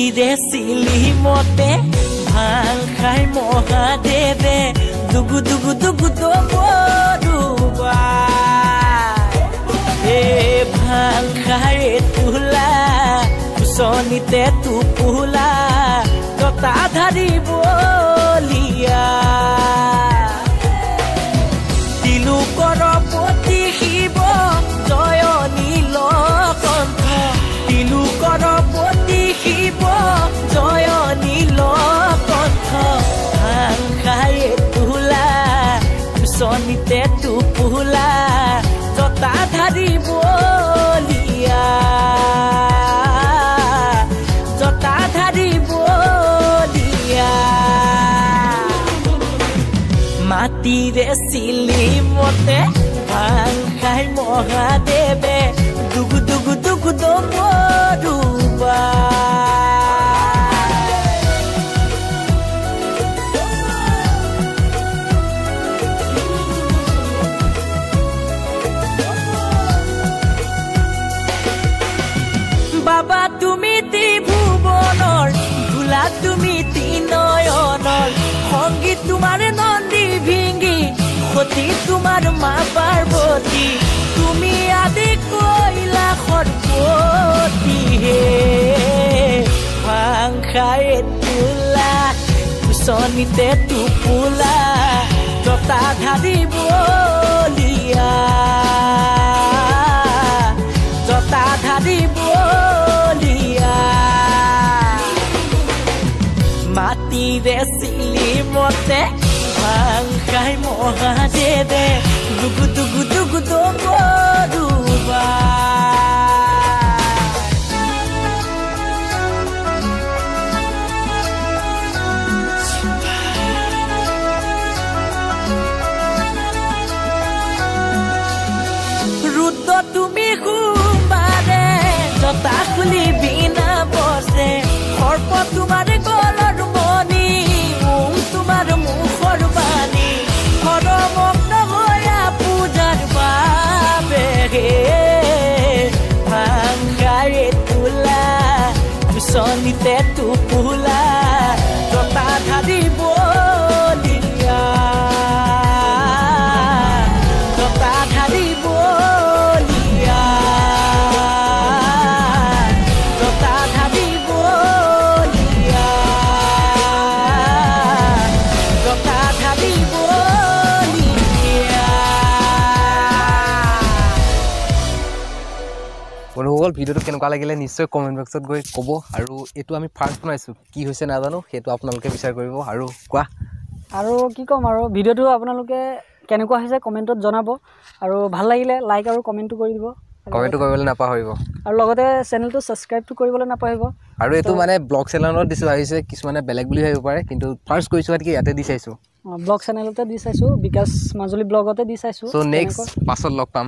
মাটিৰে চিলি মতে ভাং খাই মহাদেৱে দুগু দুগু দুগু দবৰুবা এ ভাং খাই তুলা কুচনিতে টোপোলা জতা ধাৰিব লিয়া তিলুকৰ পতি শিৱ জয় নীলকণ্ঠ তিলুকৰ পতি শিৱ জয় নীলকণ্ঠ ভাং খাই তোলা কুচনিতে টোপোলা জতা ধাৰিব লিয়া জতা ধাৰিব লিয়া মাটিৰে চিলি মতে ভাং খাই মহাদেৱে দুগু দুগু দুগু দবৰুবা বাবা তুমি ত্ৰিভুৱনৰ ভোলা তুমি তিনয়নৰ সংগীত তোমাৰ নন্দী ভিঙ্গি সতী তোমাৰ মা পাৰ্বতী তুমি আদি কৈলা সৰ্বতী হে ভাং খাই তোলা কুচনিতে টোপোলা জতা ধাৰিব লিয়া জতা ধাৰিব লিয়া মাটিৰে চিলি মতে ভাং খাই মহাদেৱে দুগু দুগু দুগু দবৰুবা ৰুদ্ৰ তুমি সোমবাৰে জতা খুলি বিনা বসে সৰ্প তোমাৰ গলৰ মণি তোমাৰ মুখৰ বাণী হৰমগ্ন হৈয়া পূজাৰ বাবে ভাং খাই তোলা কুচনিতে টোপোলা জতা ধাৰিব লিয়া জতা ধাৰিব লিয়া জতা ধাৰিব লিয়া জতা ধাৰিব লিয়া বন্ধুসকল ভিডিঅ'টো কেনেকুৱা লাগিলে নিশ্চয় কমেণ্ট বক্সত গৈ ক'ব আৰু এইটো আমি ফাৰ্ষ্ট বনাইছোঁ কি হৈছে নাজানো সেইটো আপোনালোকে বিচাৰ কৰিব আৰু কোৱা আৰু কি ক'ম আৰু ভিডিঅ'টো আপোনালোকে কেনেকুৱা হৈছে কমেণ্টত জনাব আৰু ভাল লাগিলে লাইক আৰু কমেণ্টটো কৰি দিব কমেণ্টটো কৰিবলৈ নাপাহৰিব আৰু লগতে চেনেলটো ছাবস্ক্ৰাইবটো কৰিবলৈ নাপাহৰিব আৰু এইটো মানে ব্লগ চেনেলত দিছোঁ আহিছে কিছুমানে বেলেগ বুলি ভাবিব পাৰে কিন্তু ফাৰ্ষ্ট কৰিছোঁ কি ইয়াতে দি চাইছোঁ ব্লগ চেনেলতে দি চাইছোঁ বিকাশ মাজুলী ব্লগতে দি চাইছোঁ চ' নেক্সট পাছত লগ পাম